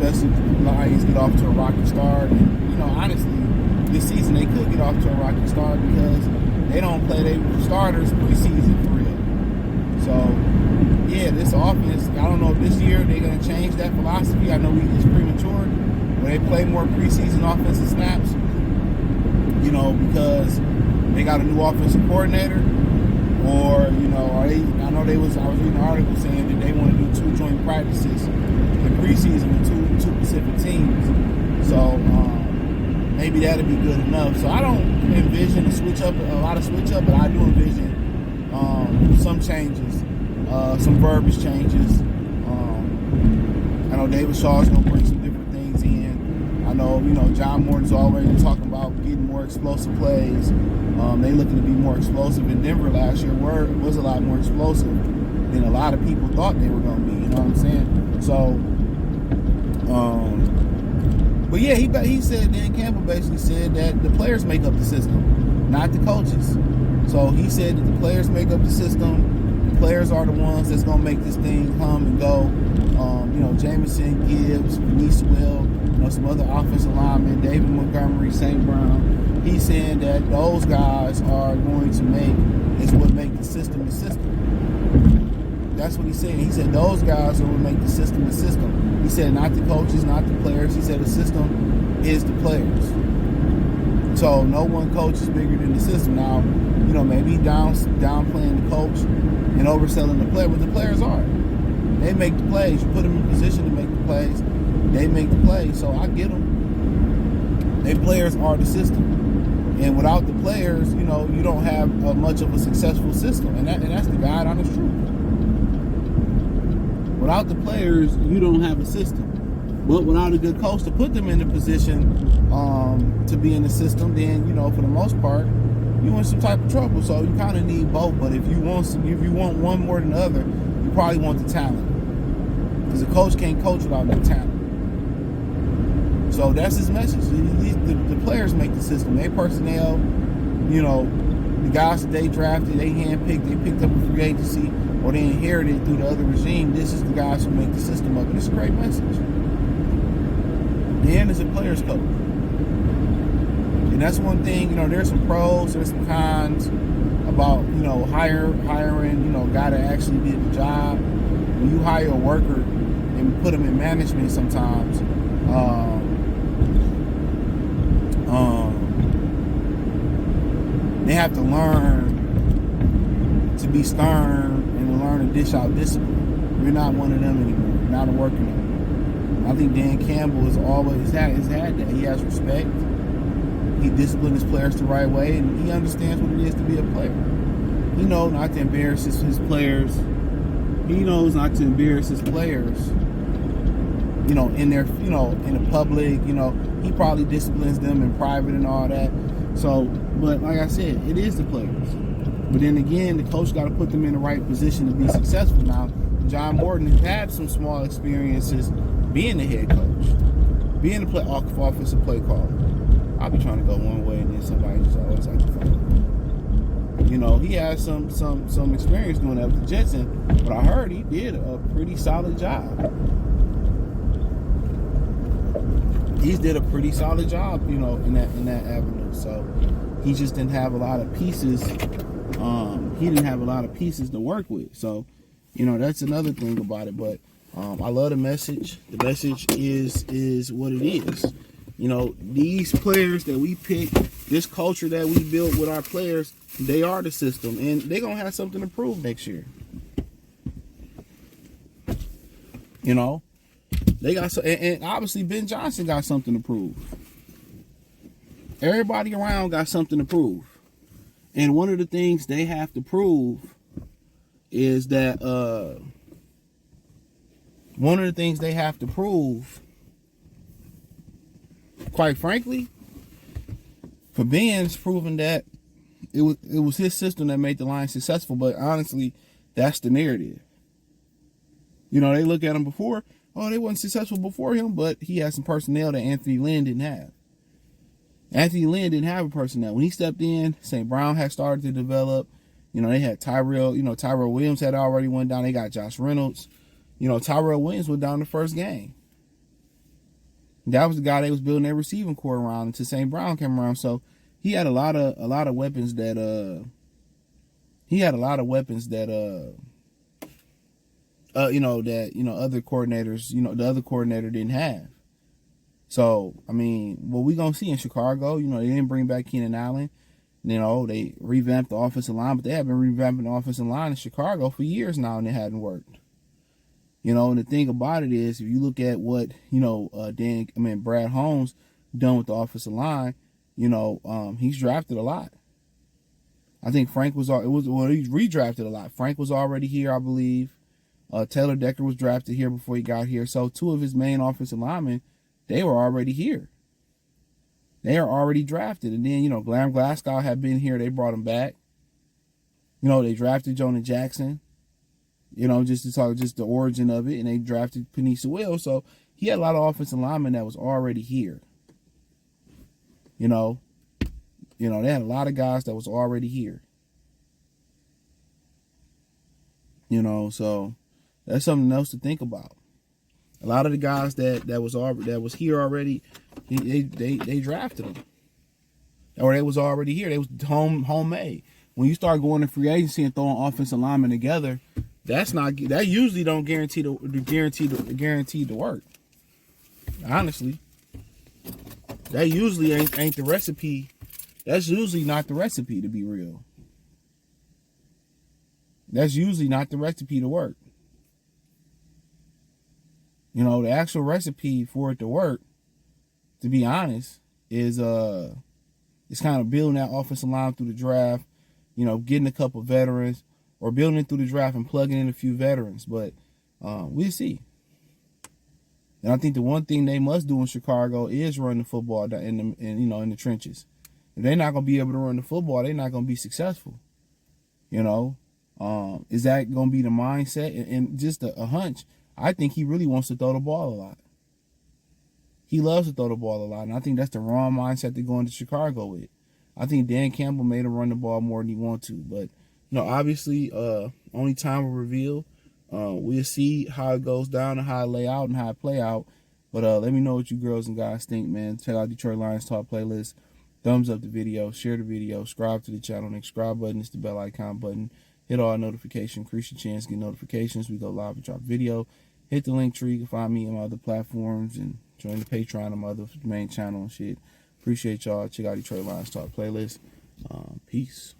especially if the Lions get off to a rocky start. And, you know, honestly, this season they could get off to a rocky start because they don't play their starters preseason for real. So, yeah, this offense, I don't know if this year they're going to change that philosophy. I know it's premature, but they play more preseason offensive snaps, you know, because they got a new offensive coordinator, or, you know, I was reading an article saying that they want to do 2 joint practices in preseason with two Pacific teams. So maybe that'll be good enough. So I don't envision a lot of switch up, but I do envision some changes, some verbiage changes. I know David Shaw's going to bring some different things in. I know, you know, John Morton's already talking about getting more explosive plays. They looking to be more explosive. In Denver last year was a lot more explosive than a lot of people thought they were going to be. You know what I'm saying? So, but yeah, he said, Dan Campbell basically said that the players make up the system, not the coaches. So he said that the players make up the system. The players are the ones that's going to make this thing hum and go. You know, Jameson, Gibbs, Benice Will, you know, some other offensive linemen, David Montgomery, St. Brown. He's saying that those guys are going to is what make the system the system. That's what he said. He said those guys are what make the system the system. He said not the coaches, not the players. He said the system is the players. So no one coach is bigger than the system. Now, you know, maybe downplaying the coach and overselling the player, but the players are. They make the plays. You put them in position to make the plays. They make the plays. So I get them. They players are the system. And without the players, you know, you don't have much of a successful system. And that's the God honest truth. Without the players, you don't have a system. But without a good coach to put them in the position to be in the system, then, you know, for the most part, you're in some type of trouble. So you kind of need both. But if you want one more than the other, you probably want the talent. Because a coach can't coach without no talent. So that's his message. The players make the system. They personnel, you know, the guys that they drafted, they handpicked, they picked up a free agency, or they inherited through the other regime. This is the guys who make the system up. And it's a great message. Dan is a player's coach. And that's one thing, you know, there's some pros, there's some cons about, you know, hiring, you know, a guy that actually did the job. When you hire a worker and put them in management sometimes, they have to learn to be stern and to learn to dish out discipline. You're not one of them anymore. You're not a worker anymore. I think Dan Campbell has always had that. He has respect. He disciplines his players the right way, and he understands what it is to be a player. He knows not to embarrass his players. He knows not to embarrass his players, you know, in their, you know, in the public. You know, he probably disciplines them in private and all that. So, but like I said, it is the players. But then again, the coach got to put them in the right position to be successful. Now, John Morton has had some small experiences being the head coach, being the offensive play caller. I'll be trying to go one way and then somebody just always like to follow. You know, he has some experience doing that with the Jets, but I heard he did a pretty solid job. He did a pretty solid job, you know, in that avenue. So he just didn't have a lot of pieces. He didn't have a lot of pieces to work with. So, you know, that's another thing about it. But I love the message. The message is what it is. You know, these players that we pick, this culture that we built with our players, they are the system, and they're gonna have something to prove next year. You know, they got and obviously Ben Johnson got something to prove. Everybody around got something to prove, and one of the things they have to prove is that quite frankly, for Ben's proving that it was his system that made the Lions successful. But honestly, that's the narrative. You know, they look at him before. Oh, they wasn't successful before him, but he had some personnel that Anthony Lynn didn't have. Anthony Lynn didn't have a personnel. When he stepped in, St. Brown had started to develop. You know, they had Tyrell. You know, Tyrell Williams had already went down. They got Josh Reynolds. You know, Tyrell Williams went down the first game. That was the guy they was building their receiving core around until St. Brown came around. So he had a lot of weapons that other coordinators, the other coordinator didn't have. So, I mean, what we going to see in Chicago, they didn't bring back Keenan Allen. They revamped the offensive line, but they have been revamping the offensive line in Chicago for years now, and it hadn't worked. And the thing about it is, if you look at what, Brad Holmes done with the offensive line, he's drafted a lot. I think he redrafted a lot. Frank was already here, I believe. Taylor Decker was drafted here before he got here. So 2 of his main offensive linemen, they were already here. They are already drafted. And then, Graham Glasgow had been here. They brought him back. They drafted Jonah Jackson, just to talk just the origin of it. And they drafted Panisa Will. So he had a lot of offensive linemen that was already here. They had a lot of guys that was already here. So that's something else to think about. A lot of the guys that was here already, they drafted them, or they was already here. They was homemade. When you start going to free agency and throwing offensive linemen together, that usually don't guarantee the work. Honestly, that usually ain't the recipe. That's usually not the recipe, to be real. That's usually not the recipe to work. The actual recipe for it to work, to be honest, is it's kind of building that offensive line through the draft, getting a couple veterans, or building it through the draft and plugging in a few veterans. But we'll see. And I think the one thing they must do in Chicago is run the football in the trenches. If they're not going to be able to run the football, they're not going to be successful. Is that going to be the mindset? And just a hunch, I think he really wants to throw the ball a lot. He loves to throw the ball a lot, and I think that's the wrong mindset to go into Chicago with. I think Dan Campbell made him run the ball more than he wants to. But, obviously, only time will reveal. We'll see how it goes down and how it lay out and how it play out. But let me know what you girls and guys think, man. Check out Detroit Lions Talk playlist. Thumbs up the video, share the video, subscribe to the channel. The subscribe button is the bell icon button. Hit all notifications, increase your chance to get notifications. We go live and drop video. Hit the link tree. You can find me on my other platforms and join the Patreon on my other main channel and shit. Appreciate y'all. Check out Detroit Lions Talk playlist. Peace.